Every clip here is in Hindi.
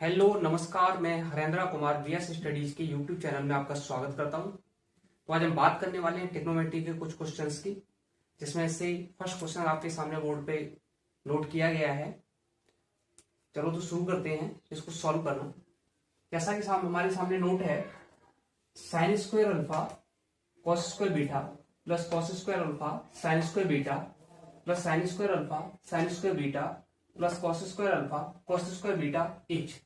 हेलो नमस्कार, मैं हरेंद्र कुमार वीएस स्टडीज के यूट्यूब चैनल में आपका स्वागत करता हूं। तो आज हम बात करने वाले हैं ट्रिग्नोमेट्री के कुछ क्वेश्चंस की, जिसमें से फर्स्ट क्वेश्चन आपके सामने बोर्ड पे नोट किया गया है। चलो तो शुरू करते हैं इसको सॉल्व करना। जैसा कि हमारे सामने नोट है, sine square alpha cos square beta plus cos square alpha sine square beta plus sine square alpha sine square beta plus cos square alpha cos square beta etch.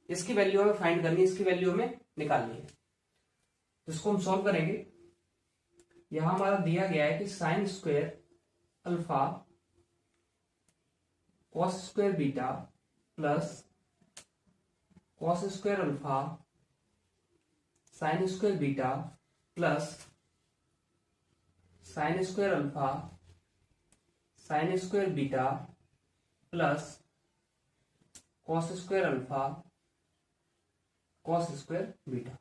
इसकी वैल्यू हमें फाइंड करनी है, इसकी वैल्यू हमें निकालनी है। तो इसको हम सॉल्व करेंगे। यहां हमारा दिया गया है कि sine square alpha cos square beta plus cos square alpha sine square beta plus sine square alpha sine square beta plus cos square alpha cos square beta.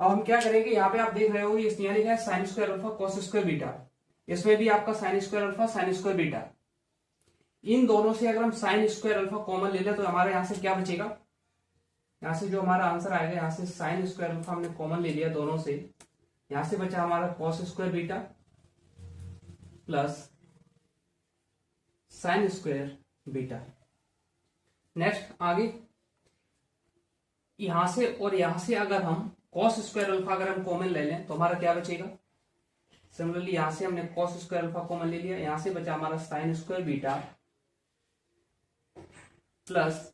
अब हम क्या करेंगे, यहाँ पे आप देख रहे हो ये लिखा है sine square alpha cos square beta. इसमें भी आपका sine square alpha sine square beta, इन दोनों से अगर हम साइन स्क्वायर अल्फा कॉमन ले लें तो हमारे यहां से क्या बचेगा, यहां से जो हमारा आंसर आएगा, यहां से साइन स्क्वायर अल्फा हमने कॉमन ले लिया दोनों से, यहां से बचा हमारा cos square beta plus sine square beta. Next आगे यहां से और यहां से अगर हम कॉस स्क्वायर अल्फा अगर हम कॉमन ले लें तो हमारा क्या बचेगा। सिमिलरली यहां से हमने कॉस स्क्वायर अल्फा कॉमन ले लिया, यहां से बचा हमारा sine square beta plus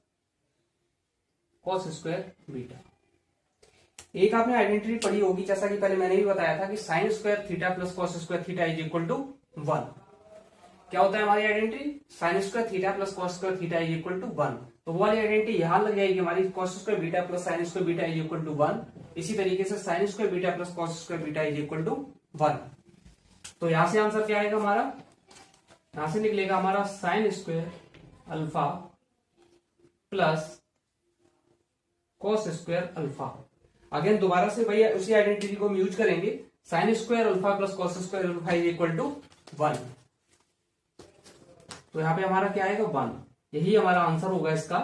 cos square beta. एक आपने आइडेंटिटी पढ़ी होगी, जैसा कि पहले मैंने भी बताया था कि sine square theta plus cos square theta is equal to 1। क्या होता है हमारी identity, sine square theta plus cos square theta is equal to 1। तो वो वाली आइडेंटिटी यहां लग जाएगी हमारी, cos square beta plus sine square beta is equal to 1। इसी तरीके से sine square beta plus cos square beta is equal to 1। तो यहां से आंसर क्या आएगा हमारा, यहां से निकलेगा हमारा sine square alpha plus cos square alpha. Again दोबारा से वही उसी आइडेंटिटी को हम यूज करेंगे, sine square alpha plus cos square alpha is equal to 1। तो यहां पे हमारा क्या आएगा 1, यही हमारा आंसर होगा इसका,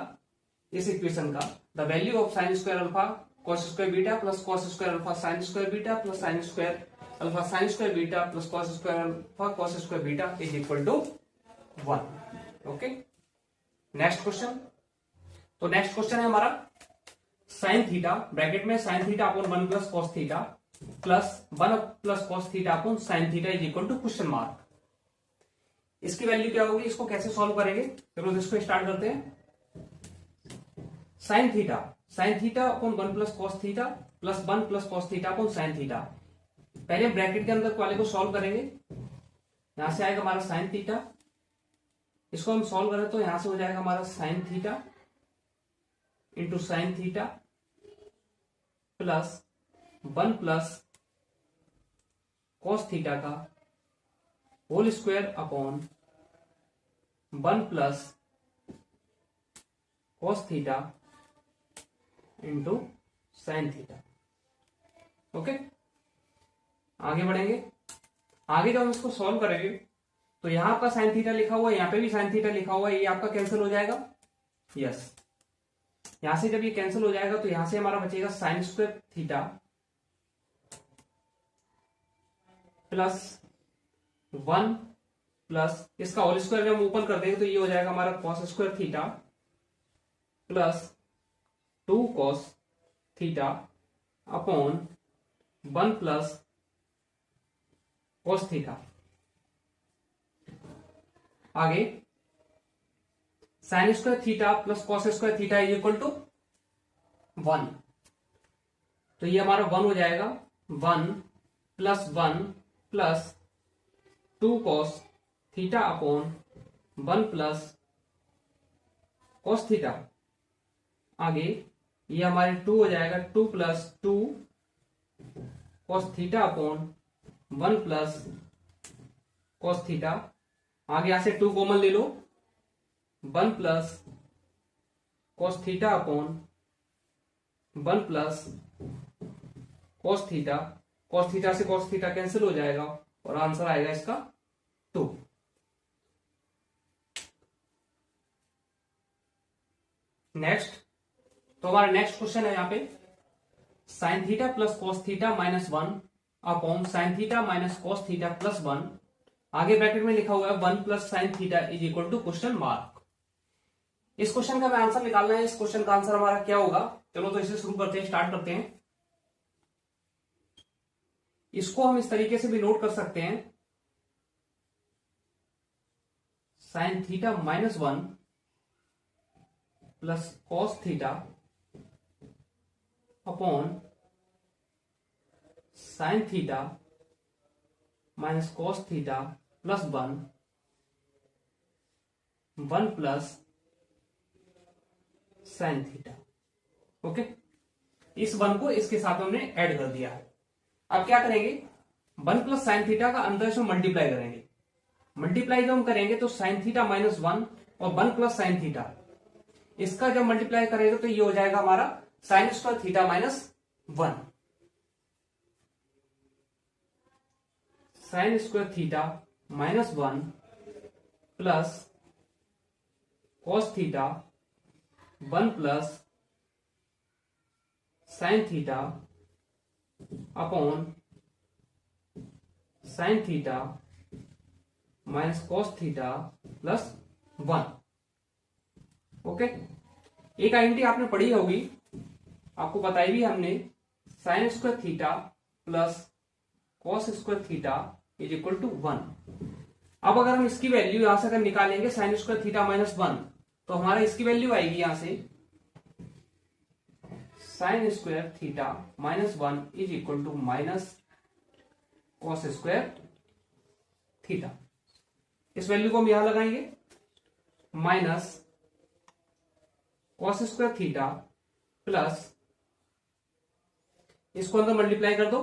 इस इक्वेशन का। The value of sine square alpha cos square beta plus cos square alpha sine square beta plus sine square alpha sine square beta plus cos square alpha cos square beta is equal to 1। Okay, next question. तो नेक्स्ट क्वेश्चन है हमारा साइन थीटा ब्रैकेट में sine theta upon 1 plus cos theta plus 1 plus cos theta upon sine theta is equal to question mark. इसकी वैल्यू क्या होगी, इसको कैसे सॉल्व करेंगे, चलो इसको स्टार्ट करते हैं। Sign theta upon 1 plus cos theta plus 1 plus cos theta upon sine theta. पहले ब्रैकेट के अंदर वाले को सॉल्व करेंगे। यहां से आएगा हमारा साइन थीटा, इसको हम सॉल्व करें तो यहां से हो जाएगा हमारा sine theta into sine theta plus 1 plus cos theta का whole square upon 1 plus cos theta into sine theta. Okay, आगे बढ़ेंगे। आगे जब हम इसको सॉल्व करेंगे तो यहां आपका साइन थीटा लिखा हुआ है, यहां पे भी साइन थीटा लिखा हुआ है, ये आपका कैंसिल हो जाएगा। यस, यहां से जब ये कैंसिल हो जाएगा तो यहां से हमारा बचेगा sign square theta plus 1 plus इसका होल स्क्वायर जब हम ओपन कर देंगे तो ये हो जाएगा हमारा cos square theta plus 2 cos theta upon 1 plus cos theta. आगे sine square theta plus cos square theta is equal to 1। तो ये हमारा 1 हो जाएगा, 1 plus 2 cos theta upon 1 plus cos theta. आगे ये हमारे 2 हो जाएगा, 2 plus 2 cos theta upon 1 plus cos theta. आगे यहां से 2 कॉमन ले लो, 1 plus cos theta upon 1 plus cos theta. Cos theta से कॉस थीटा कैंसिल हो जाएगा और आंसर आएगा इसका 2। नेक्स्ट, तो हमारा नेक्स्ट क्वेश्चन है यहाँ पे sine theta plus cos theta minus 1 upon sine theta minus cos theta plus 1, आगे ब्रैकेट में लिखा हुआ है 1 plus sine theta is equal to question mark. इस क्वेश्चन का हमें आंसर निकालना है। इस क्वेश्चन का आंसर हमारा क्या होगा, चलो तो इसे शुरू करते हैं, स्टार्ट करते हैं। इसको हम इस तरीके से भी नोट कर सकते हैं, sign theta minus 1 plus cos theta upon sine theta minus cos theta plus 1 plus sine theta. Okay, इस 1 को इसके साथ हमने ऐड कर दिया है। अब क्या करेंगे, 1 प्लस साइन थीटा का अंदर से मल्टीप्लाई करेंगे। मल्टीप्लाई जब हम करेंगे तो साइन थीटा माइनस 1 और 1 प्लस साइन थीटा, इसका जब मल्टीप्लाई करेंगे तो ये हो जाएगा हमारा sine square theta minus 1, sine square theta minus 1 plus cos theta 1 plus sine theta upon sine theta minus cos theta plus 1। Okay, एक आइडेंटिटी आपने पढ़ी होगी, आपको बताई भी हमने, sine square theta plus cos square theta is equal to 1। अब अगर हम इसकी वैल्यू यहां से अगर निकालेंगे साइन स्क्वायर थीटा माइनस 1, तो हमारा इसकी वैल्यू आएगी यहां से sine square theta minus 1 is equal to minus cos square theta. इस वैल्यू को हम यहां लगाएंगे, minus cos square theta plus, इसको अंदर मल्टीप्लाई कर दो,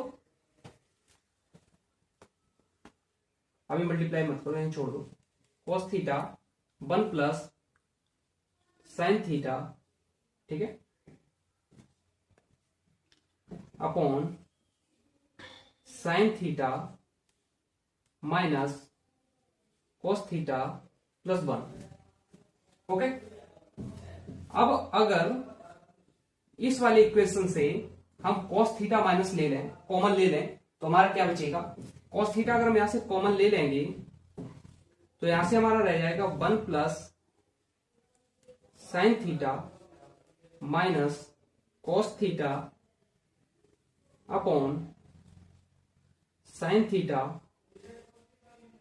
अभी मल्टीप्लाई मत करो, यहीं छोड़ दो, cos theta 1 plus sine theta, ठीक है, upon sine theta minus cos theta plus 1। Okay, अब अगर इस वाले इक्वेशन से हम कॉस थीटा माइनस ले लें, कॉमन ले लें, तो हमारा क्या बचेगा, कॉस थीटा अगर हम यहां से कॉमन ले लेंगे तो यहां से हमारा रह जाएगा 1 plus sine theta minus cos theta upon sine theta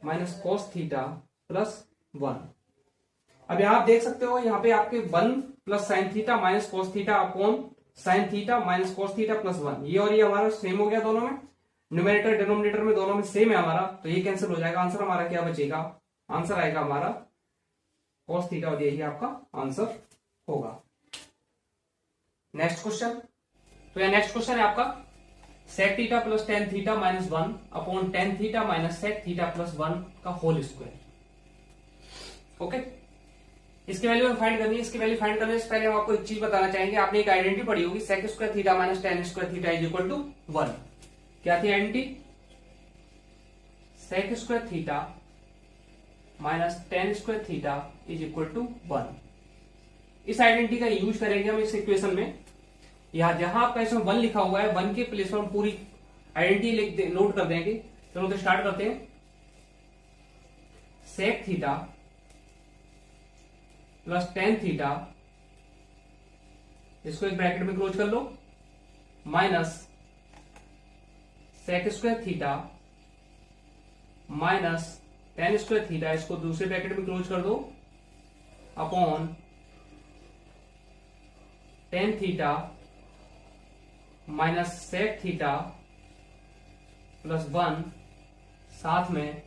minus cos theta plus 1। अब यहां आप देख सकते हो, यहां पे आपके 1 plus sine theta minus cos theta upon sine theta minus cos theta plus 1, ये और ये हमारा सेम हो गया दोनों में, न्यूमेरेटर डिनोमिनेटर में दोनों में सेम है हमारा, तो ये कैंसिल हो जाएगा। आंसर हमारा क्या बचेगा, आंसर आएगा हमारा कॉस थीटा, और यही आपका आंसर होगा। नेक्स्ट क्वेश्चन, तो यह नेक्स्ट क्वेश्चन है आपका sec theta plus tan theta minus 1 upon tan theta minus sec theta plus 1 का होल स्क्वायर। ओके, इसकी वैल्यू हमें फाइंड करनी है। इसकी वैल्यू फाइंड करने से पहले हम आपको एक चीज बताना चाहेंगे, आपने एक आइडेंटिटी पढ़ी होगी, sec square theta minus tan square theta is equal to 1। क्या थी identity, sec square theta minus tan square theta is equal to 1। इस आइडेंटिटी का यूज करेंगे हम इस इक्वेशन में। यहां जहां आपका इसमें 1 लिखा हुआ है, 1 के प्लेस पर हम पूरी आइडेंटिटी नोट कर देंगे। चलो तो स्टार्ट करते हैं, sec theta plus tan theta, इसको एक ब्रैकेट में क्लोज कर लो, minus sec square theta minus tan square theta, इसको दूसरे ब्रैकेट में क्लोज कर दो, upon tan theta minus sec theta plus 1, साथ में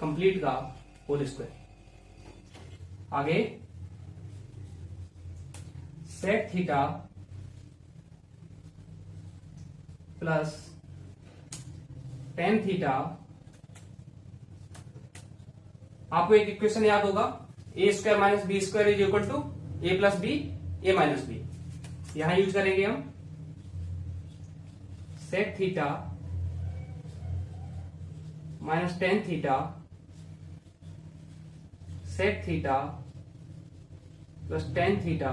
कंप्लीट का होल स्क्वायर। आगे sec theta plus tan theta, आपको एक इक्वेशन याद होगा, A square minus B square is equal to A plus B A minus B. यहां यूज करेंगे हम sec theta minus tan theta sec theta plus tan theta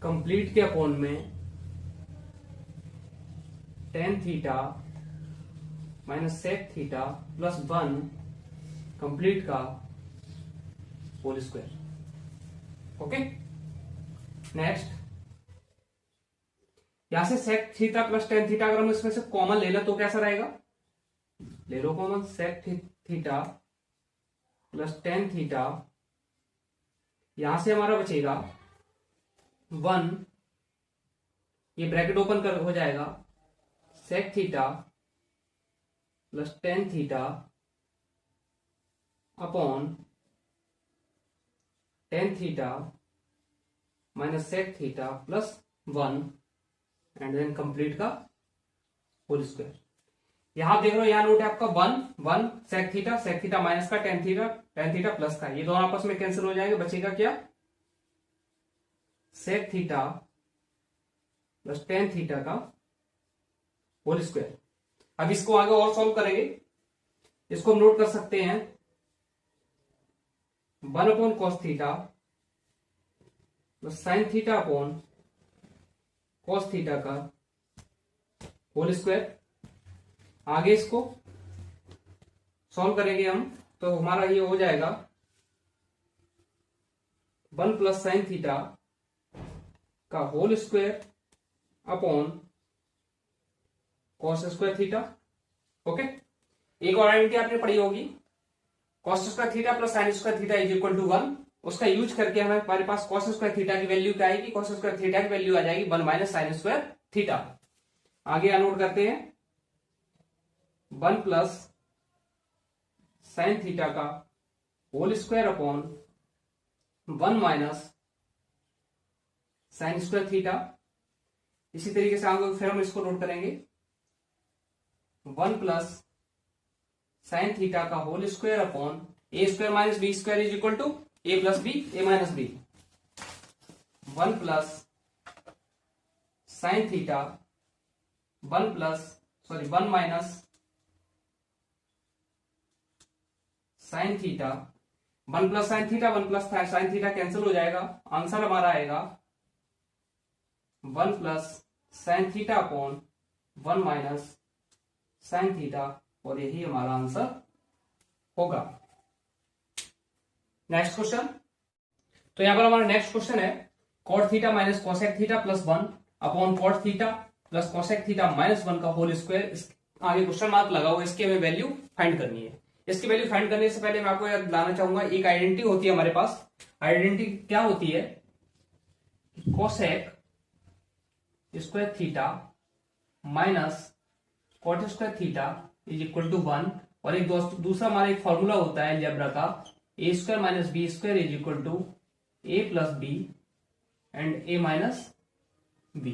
complete के अपॉन में tan theta minus sec theta plus 1 complete का होल स्क्वायर। ओके, नेक्स्ट यहां से sec theta plus tan theta अगर हम इसमें से कॉमन ले लें तो कैसा रहेगा, ले लो common, sec theta plus tan theta, यहां से हमारा बचेगा 1, ये ब्रैकेट ओपन कर हो जाएगा, sec theta plus tan theta upon tan theta minus sec theta plus 1 and then complete का होल स्क्वायर। यहां देख रहे हो, यहां नोट है आपका 1 सेक थीटा माइनस का टेन थीटा प्लस का, ये दोनों आपस में कैंसिल हो जाएंगे, बचेगा क्या, sec theta plus tan theta का होल स्क्वायर। अब इसको आगे और सॉल्व करेंगे, इसको हम नोट कर सकते हैं 1 upon cos theta plus sine theta upon cos theta का होल स्क्वायर। आगे इसको सॉल्व करेंगे हम तो हमारा ये हो जाएगा 1 प्लस साइन थीटा का whole square upon cos square theta. Okay, एक और आइडेंटिटी आपने पढ़ी होगी, cos square theta plus sine square theta is equal to 1, उसका यूज करके हमारे पास कॉस स्क्वायर थीटा की वैल्यू क्या आएगी, कॉस स्क्वायर थीटा की वैल्यू आ जाएगी 1 माइनस साइन स्क्वायर थीटा। आगे नोट करते हैं 1 प्लस साइन थीटा का whole square upon 1 minus sine square theta. इसी तरीके से आगे फिर हम इसको नोट करेंगे 1 प्लस साइन थीटा का whole square upon a square minus B square is equal to A plus B, A minus b. 1 plus sine theta 1 minus sine theta, 1 plus sine theta 1 plus sine theta cancel हो जाएगा, आंसर हमारा आएगा 1 plus sine theta upon 1 minus sine theta, और यही हमारा आंसर होगा। नेक्स्ट क्वेश्चन, तो यहां पर हमारा नेक्स्ट क्वेश्चन है cot theta minus cosec theta plus 1 upon cot theta plus cosec theta minus 1 का होल स्क्वायर। आगे क्वेश्चन मार्क लगा हुआ, इसकी हमें वैल्यू फाइंड करनी है। इसकी वैल्यू फाइंड करने से पहले मैं आपको याद दिलाना चाहूंगा, एक आइडेंटिटी होती है हमारे पास। आइडेंटिटी क्या होती है, cosec square theta minus cot square theta is equal to 1, और एक दूसरा हमारा एक फॉर्मूला होता है अलजेब्रा का, A square minus B square is equal to A plus B and A minus B.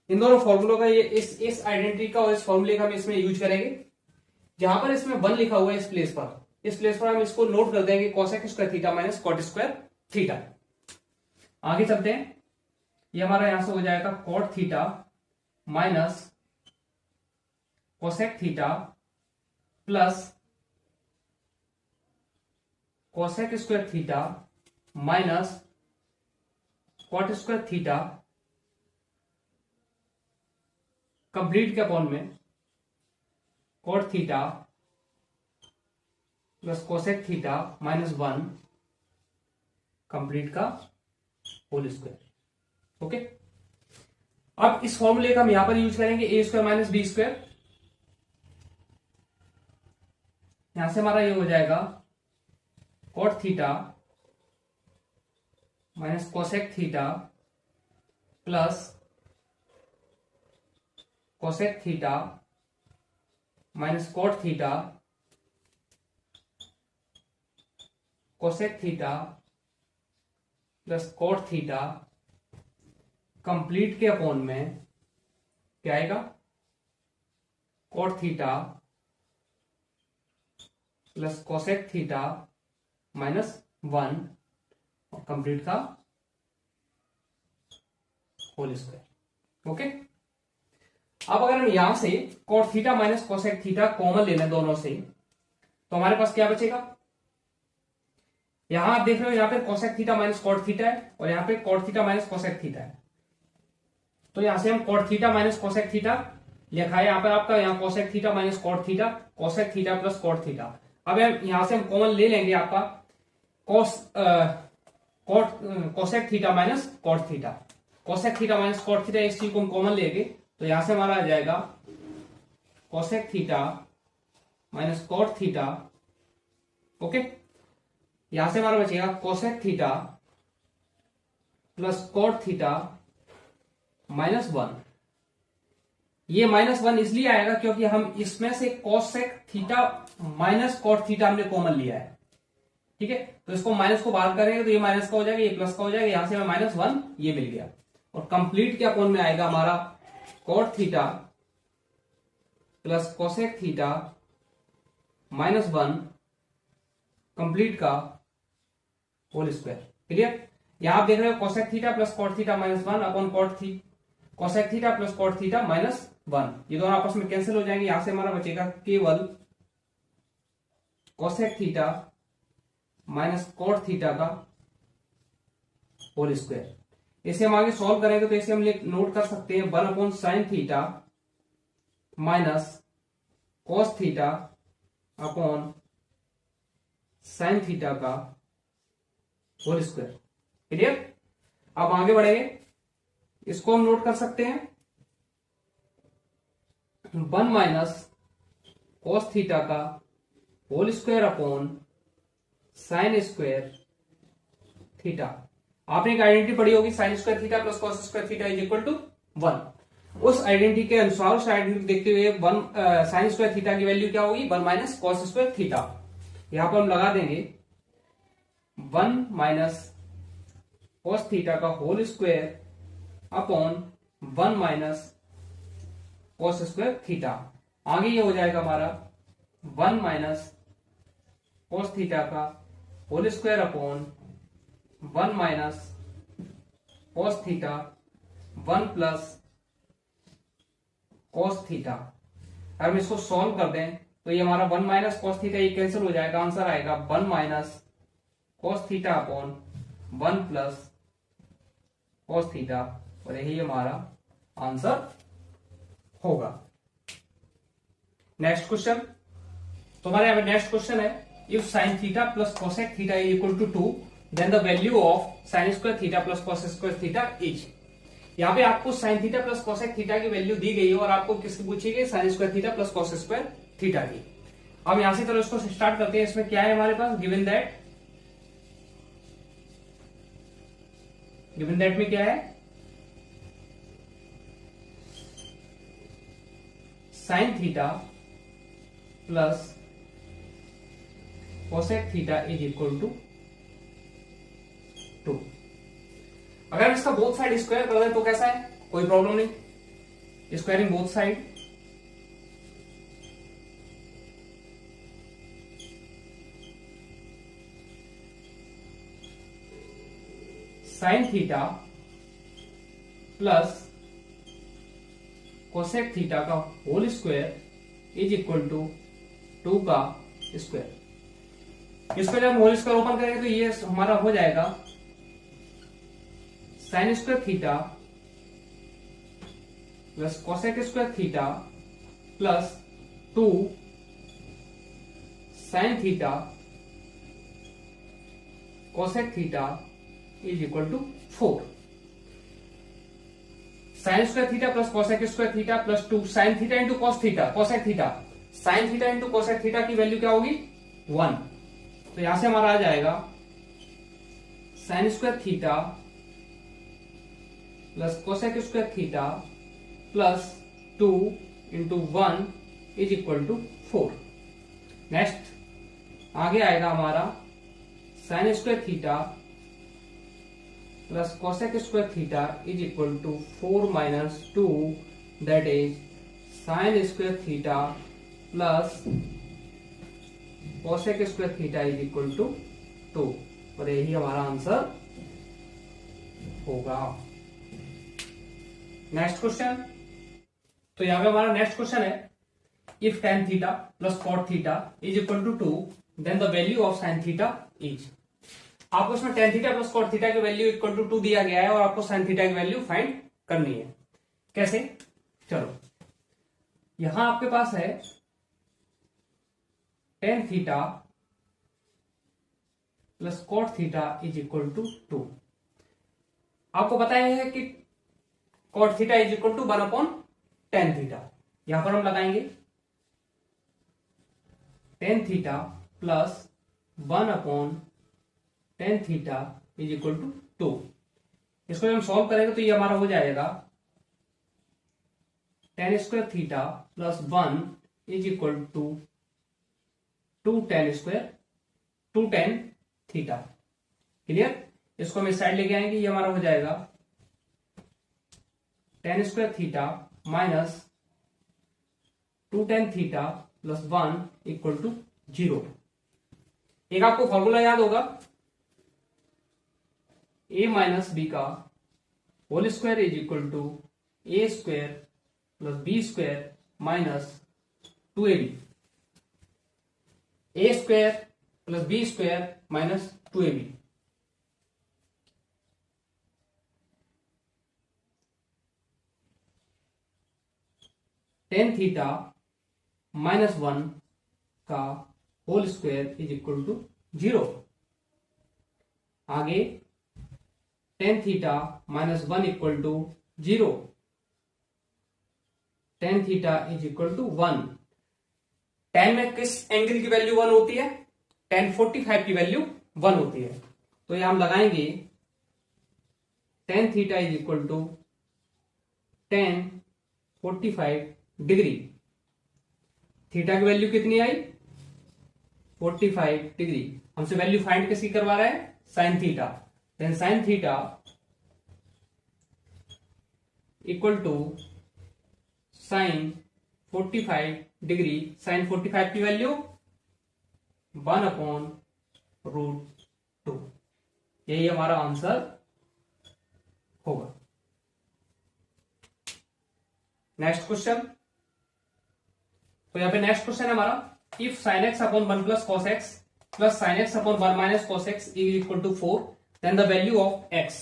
इन दोनों फॉर्मूलों का ये इस आइडेंटिटी का और इस फॉर्मूले का हम इसमें यूज करेंगे। जहां पर इसमें 1 लिखा हुआ है इस प्लेस पर हम इसको नोट कर देंगे cosec square theta minus cot square theta. आगे चलते हैं, ये हमारा यहां से हो जाएगा cot theta minus cosec theta plus cosec square theta minus cot square theta complete के अपॉन में cot theta plus cosec theta minus 1 complete का होल स्क्वायर। ओके, अब इस फॉर्मूले का हम यहां पर यूज करेंगे A square minus B square. यहां से हमारा ये हो जाएगा cot theta minus cosec theta plus cosec theta minus cot theta cosec theta plus cot theta complete के अपॉन में क्या आएगा, cot theta plus cosec theta minus 1 और कंप्लीट का होल स्क्वायर। ओके, अब अगर हम यहां से cot theta minus cosec theta common ले लें दोनों से, तो हमारे पास क्या बचेगा, यहां आप देख रहे हो यहाँ पे cosec theta minus cot theta है और यहाँ पे cot theta minus cosec theta है। तो यहां से हम cot theta minus cosec theta लिखा है यहाँ पे आपका, यहाँ cosec theta minus cot theta, cosec theta plus cot theta. अब यहां से हम कॉमन ले लेंगे आपका cosec theta minus cot theta. Cosec theta minus cot theta इस चीज को हम कॉमन लेंगे तो यहां से हमारा आ जाएगा cosec theta minus cot theta. Okay, यहां से हमारा बचेगा cosec theta plus cot theta minus 1। ये -1 इसलिए आएगा क्योंकि हम इसमें से cosec theta minus cot theta हमने कॉमन लिया है। ठीक है, तो इसको माइनस को बाहर करेंगे तो ये माइनस का हो जाएगा, ये प्लस का हो जाएगा, यहां से हमें -1 ये मिल गया। और कंप्लीट क्या कौन में आएगा हमारा cot theta plus cosec theta -1 complete का होल स्क्वायर। क्लियर? यहां आप देख रहे हो cosec theta plus cot theta -1 upon cosec theta plus cot theta -1, ये दोनों आपस में कैंसिल हो जाएंगे। यहां से हमारा बचेगा केवल cosec theta minus cot theta का होल स्क्वायर। इसे हम आगे सॉल्व करेंगे तो इसे हम नोट कर सकते हैं 1 upon sine theta minus cos theta upon sine theta का होल स्क्वायर। क्लियर? अब आगे बढ़ेंगे, इसको हम नोट कर सकते हैं 1 माइनस कॉस थीटा का whole square upon sine square theta. आपने एक आइडेंटिटी पढ़ी होगी, sine square theta plus cos square theta is equal to 1। उस आइडेंटिटी के अनुसार, उस आइडेंटिटी देखते हुए साइन स्क्वायर थीटा की वैल्यू क्या होगी 1 माइनस कॉस स्क्वायर थीटा। यहां पर हम लगा देंगे 1 माइनस कॉस थीटा का whole square upon 1 minus cos square theta. आगे ये हो जाएगा हमारा 1 माइनस कॉस थीटा का whole square upon 1 minus cos theta 1 plus cos theta. अगर हम इसको सॉल्व कर दें तो ये हमारा 1 माइनस कॉस थीटा ये कैंसिल हो जाएगा, आंसर आएगा 1 minus cos theta upon 1 plus cos theta, और यही हमारा आंसर होगा। नेक्स्ट क्वेश्चन, तो हमारे यहां पे नेक्स्ट क्वेश्चन है if sine theta plus cosec theta is equal to 2 then the value of sine square theta plus cos square theta is. यहां पे आपको sine theta plus cosec theta की वैल्यू दी गई है और आपको किसकी पूछी गई, sine square theta plus cos square theta की। अब यहां से चलो इसको स्टार्ट करते हैं। इसमें क्या है हमारे पास, गिवन दैट में क्या है, sine theta plus cosec theta is equal to 2। अगर इसका बोथ साइड स्क्वायर कर दें तो कैसा है, कोई प्रॉब्लम नहीं, squaring both side. Sine theta plus cosec theta का whole square is equal to 2 का स्क्वायर। इसको जब हम होल स्क्वायर ओपन करेंगे तो ये हमारा हो जाएगा sine square theta plus cosec square theta plus 2 sine theta cosec theta is equal to 4। Sine square theta plus cosec square theta plus 2 sine theta into cos theta cosec theta, sine theta into cosec theta की वैल्यू क्या होगी 1। तो यहां से हमारा आ जाएगा sine square theta plus cosec square theta plus 2 into 1 is equal to 4। Next आगे आएगा हमारा sine square theta plus cosec square theta is equal to 4 minus 2 that is sine square theta plus cosec square theta is equal to 2, और यही हमारा आंसर होगा। नेक्स्ट क्वेश्चन, तो यहां पे हमारा नेक्स्ट क्वेश्चन है if tan theta plus cot theta is equal to 2 then the value of sin theta is. आपको इसमें tan theta plus cot theta की वैल्यू इक्वल टू 2 दिया गया है और आपको साइन थीटा की वैल्यू फाइंड करनी है। कैसे? चलो, यहां आपके पास है tan theta plus cot theta is equal to 2। आपको पता है कि cot theta is equal to 1 upon tan theta. यहां पर हम लगाएंगे tan theta plus 1 upon tan theta is equal to 2। इसको हम सॉल्व करेंगे तो ये हमारा हो जाएगा tan square theta plus 1 is equal to 2 tan square 2 tan theta. Clear? इसको हम इस साइड लेके आएंगे, ये हमारा हो जाएगा tan square theta minus 2 tan theta plus 1 equal to 0। एक आपको फॉर्मूला याद होगा, a माइनस बी का whole square is equal to A square plus B square minus 2ab। A square plus B square minus 2ab। Tan theta minus 1 का whole square is equal to 0। आगे tan theta minus 1 equal to 0। Tan theta is equal to 1। Ten में किस एंगल की वैल्यू 1 होती है? टेन 45 की वैल्यू 1 होती है। तो ये हम लगाएंगे tan theta is equal to tan 45 degree. Theta की वैल्यू कितनी आई? 45 डिग्री। हमसे वैल्यू फाइंड किसकी करवा रहा है? Sine theta. Then sine theta equal to sine 45 degree. Sine 45 की वैल्यू 1 अपॉन रूट 2। यही हमारा आंसर होगा। Next question. तो यहां पे नेक्स्ट क्वेश्चन है हमारा, if sine x upon 1 plus cos x plus sine x upon 1 minus cos x is equal to 4 then the value of x.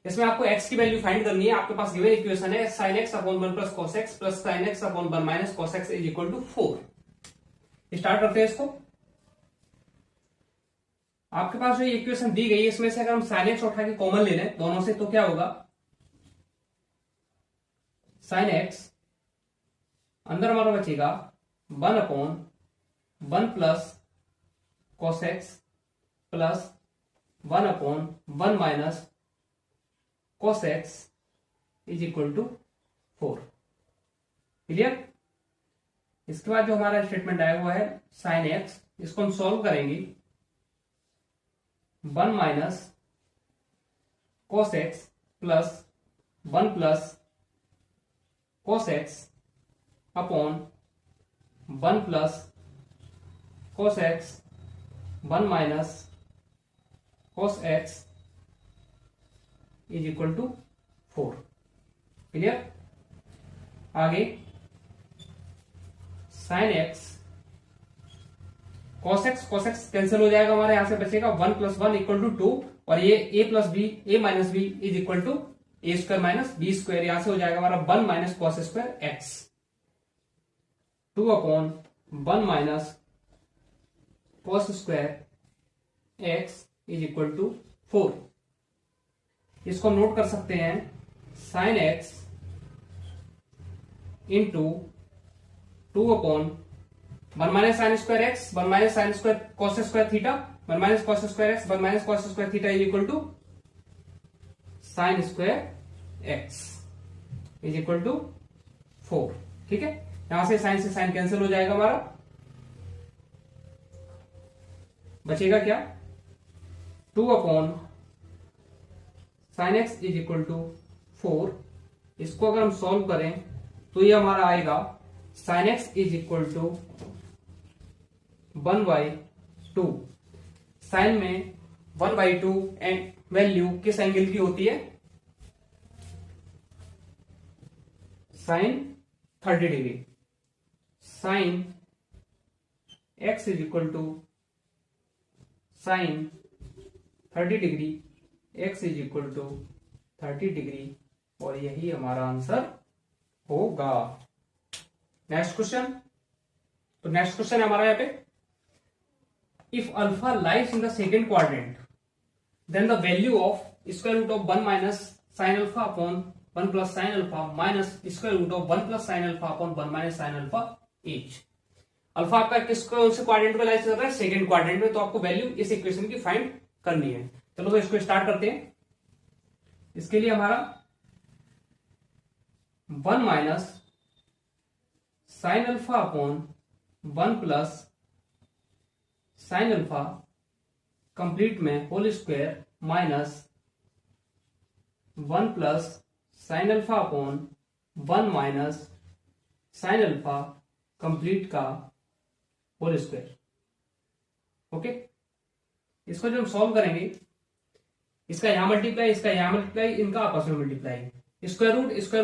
इसमें आपको एक्स की वैल्यू फाइंड करनी है। आपके पास गिवन इक्वेशन है sine x upon 1 plus cos x plus sine x upon 1 minus cos x is equal to 4। Start करते हैं इसको। आपके पास जो इक्वेशन दी गई है इसमें से अगर हम साइन एक्स उठा के कॉमन ले लें दोनों से तो क्या होगा? साइन एक्स अंदर हमारा बचेगा 1 upon 1 plus cos x plus 1 upon 1 minus cos x is equal to 4। Clear? इसके बाद जो हमारा स्टेटमेंट आया हुआ है साइन एक्स, इसको हम सॉल्व करेंगे 1 minus cos x plus 1 plus cos x upon 1 plus cos x 1 minus cos x is equal to 4। Clear? आगे sine x cos x cancel हो जाएगा, हमारे यहां से बचेगा 1 प्लस 1 इक्वल टू 2 और ये A plus B A minus B is equal to A square minus B square. यहां से हो जाएगा हमारा 1 minus cos square x 2 upon 1 minus cos square x is equal to 4। इसको हम नोट कर सकते हैं sine x into 2 upon 1 minus sine square x 1 minus sine square cos square theta 1 minus cos square x 1 minus cos square theta is equal to sine square x is equal to 4। ठीक है? यहां से साइन कैंसिल हो जाएगा, हमारा बचेगा क्या? 2 upon sine x is equal to 4। इसको अगर हम सॉल्व करें तो ये हमारा आएगा sine x is equal to 1/2। Sine में 1/2 एंड वैल्यू किस एंगल की होती है? Sine 30 degree. Sine x is equal to sine 30 degree, x is equal to 30 degree, और यही हमारा आंसर होगा। नेक्स्ट क्वेश्चन, तो नेक्स्ट क्वेश्चन है हमारा यहाँ पे, if alpha lies in the second quadrant then the value of square root of 1 minus sine alpha upon 1 plus sine alpha minus square root of 1 plus sine alpha upon 1 minus sine alpha each. Alpha आपका किस क्वाड्रेंट में लाइज कर रहा है? सेकेंड क्वाड्रेंट में, तो आपको वैल्यू इस इक्वेशन की फाइंड करनी है। चलो तो इसको स्टार्ट करते हैं। इसके लिए हमारा 1 minus sine alpha upon 1 plus sine alpha complete में whole square minus 1 plus sine alpha upon 1 minus sine alpha complete का होल स्क्वायर। ओके, इसको जब हम सॉल्व करेंगे, इसका यहां मल्टीप्लाई, इसका यहां मल्टीप्लाई, इनका आपस में मल्टीप्लाई, स्क्वायर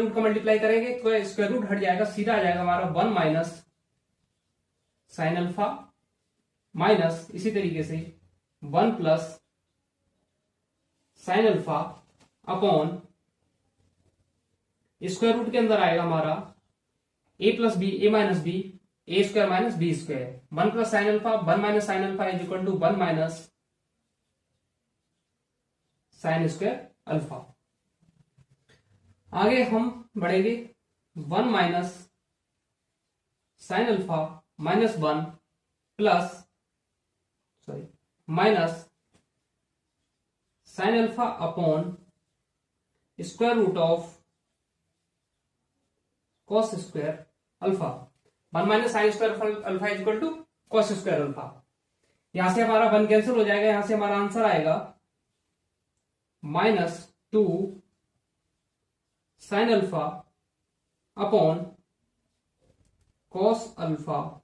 रूट का मल्टीप्लाई करेंगे तो स्क्वायर रूट हट जाएगा, सीधा आ जाएगा हमारा 1 माइनस साइन अल्फा माइनस इसी तरीके से 1 plus sine alpha upon square root के अंदर आएगा हमारा a plus B, A minus B, A square minus B square, 1 plus sine alpha 1 minus sine alpha is equal to 1 minus sine square alpha. आगे हम बढ़ेंगे 1 minus sine alpha minus 1 plus minus sine alpha upon square root of cos square alpha, 1 minus sine square alpha is equal to cos square alpha. यहां से हमारा 1 कैंसिल हो जाएगा, यहां से हमारा आंसर आएगा -2 sine alpha upon cos alpha,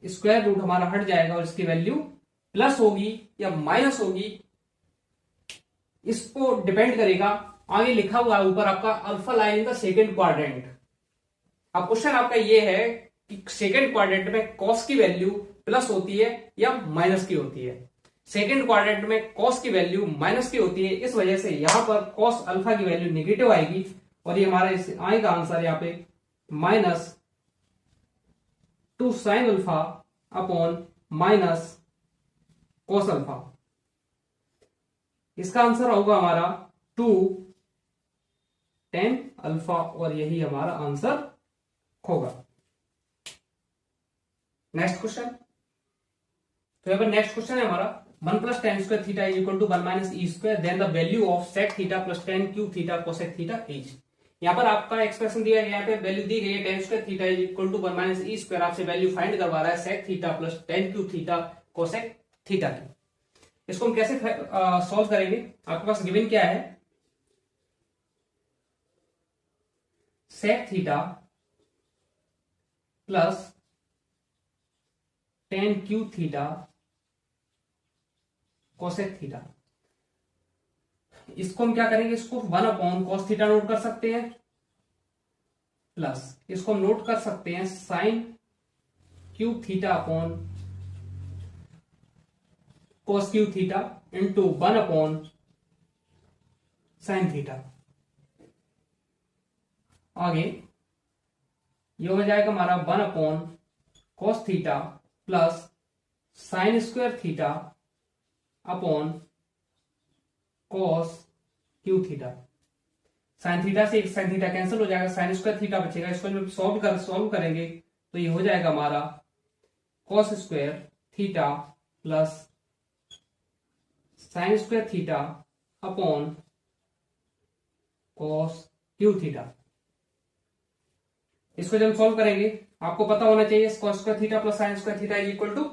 square root हमारा हट जाएगा और इसकी वैल्यू प्लस होगी या माइनस होगी, इसको डिपेंड करेगा। आगे लिखा हुआ है ऊपर आपका alpha line in the second quadrant. अब क्वेश्चन आपका ये है कि सेकेंड क्वाड्रेंट में कॉस की वैल्यू प्लस होती है या माइनस की होती है। सेकेंड क्वाड्रेंट में कॉस की वैल्यू माइनस की होती है, इस वजह से यहां पर कॉस अल्फा की वैल्यू निगेटिव आएगी और ये हमारा आएगा आंसर यहाँ पे -2 sine alpha upon minus cos alpha. इसका आंसर होगा हमारा 2 tan अल्फा और यही हमारा आंसर होगा। नेक्स्ट क्वेश्चन, तो यहाँ पर नेक्स्ट क्वेश्चन है हमारा 1 plus tan square theta is equal to 1 minus e square, then the value of sec theta plus tan cube theta cosec theta is. यहाँ पर आपका एक्सप्रेशन दिया गया, यहाँ पे वैल्यू दी गई है tan square theta is equal to 1 minus e square, आपसे वैल्यू फाइंड करवा रहा है sec theta plus tan cube theta cosec theta की। इसको हम कैसे सॉल्व करेंगे? आपके पास गिवन क्या है, sec theta plus tan cube theta cosec theta. इसको हम क्या करेंगे, इसको 1 अपॉन कॉस थीटा नोट कर सकते हैं, प्लस इसको हम नोट कर सकते हैं sine cube theta upon cos cube theta into 1 upon sine theta. आगे ये हो जाएगा हमारा 1 upon cos theta plus sine square theta upon cos cube theta. Sine theta से एक साइन थीटा कैंसिल हो जाएगा, साइन स्क्वायर थीटा बचेगा। इसको जब सॉल्व करेंगे तो ये हो जाएगा हमारा cos square theta plus sine square theta upon cos cube theta. इसको जब सॉल्व करेंगे आपको पता होना चाहिए cos square theta plus sine square theta is equal to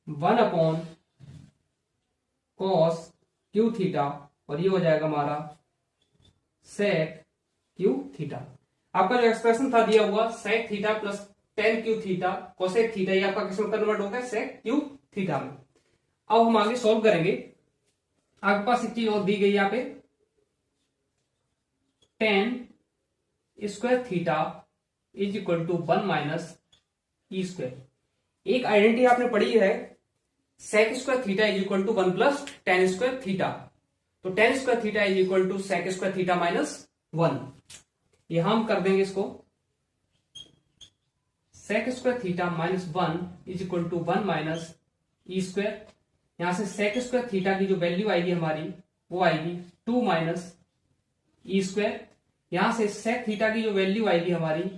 1 upon cos cube theta और ये हो जाएगा हमारा सेक क्यू थीटा। आपका जो एक्सप्रेशन था दिया हुआ sec theta plus tan cube theta cosec theta, ये आपका किस में कन्वर्ट हो गया सेक क्यू थीटा में। अब हम आगे सॉल्व करेंगे। आपके पास एक चीज और दी गई यहाँ पे, tan square theta is equal to 1 minus e square. एक आइडेंटिटी आपने पढ़ी है sec square theta is equal to 1 plus tan square theta. तो tan square theta is equal to sec square theta minus 1। यहां हम कर देंगे इसको sec square theta minus 1 is equal to 1 minus e square. यहां से सेक स्क्वायर थीटा की जो वैल्यू आएगी हमारी वो आएगी 2 माइनस ई स्क्वायर। यहां से सेक थीटा की जो वैल्यू आएगी हमारी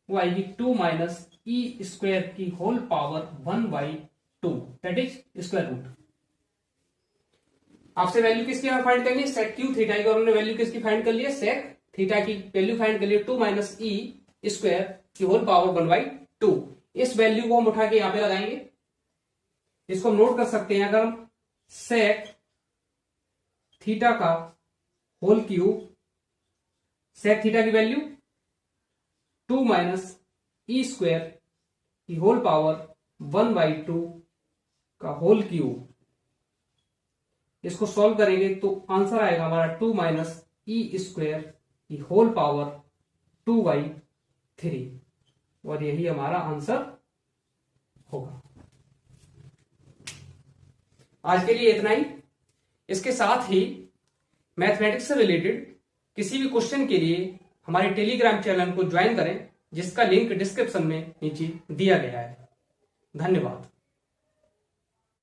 वो आएगी 2 माइनस ई स्क्वायर की whole power 1/2 that is square root. आपसे वैल्यू किसकी हमें फाइंड करनी है, सेक क्यू थीटा की, और हमने वैल्यू किसकी फाइंड कर ली है, सेक थीटा की वैल्यू फाइंड कर ली है 2 माइनस ई स्क्वायर की होल पावर 1/2। इस वैल्यू को हम उठा के यहां पे लगाएंगे। इसको हम नोट कर सकते हैं, अगर हम सेक थीटा का होल क्यूब, सेक थीटा की वैल्यू 2 माइनस ई स्क्वायर की होल पावर 1/2 का होल क्यूब, इसको सॉल्व करेंगे तो आंसर आएगा हमारा 2 माइनस ई स्क्वायर की होल पावर 2/3, और यही हमारा आंसर होगा। आज के लिए इतना ही। इसके साथ ही मैथमेटिक्स से रिलेटेड किसी भी क्वेश्चन के लिए हमारे टेलीग्राम चैनल को ज्वाइन करें, जिसका लिंक डिस्क्रिप्शन में नीचे दिया गया है। धन्यवाद।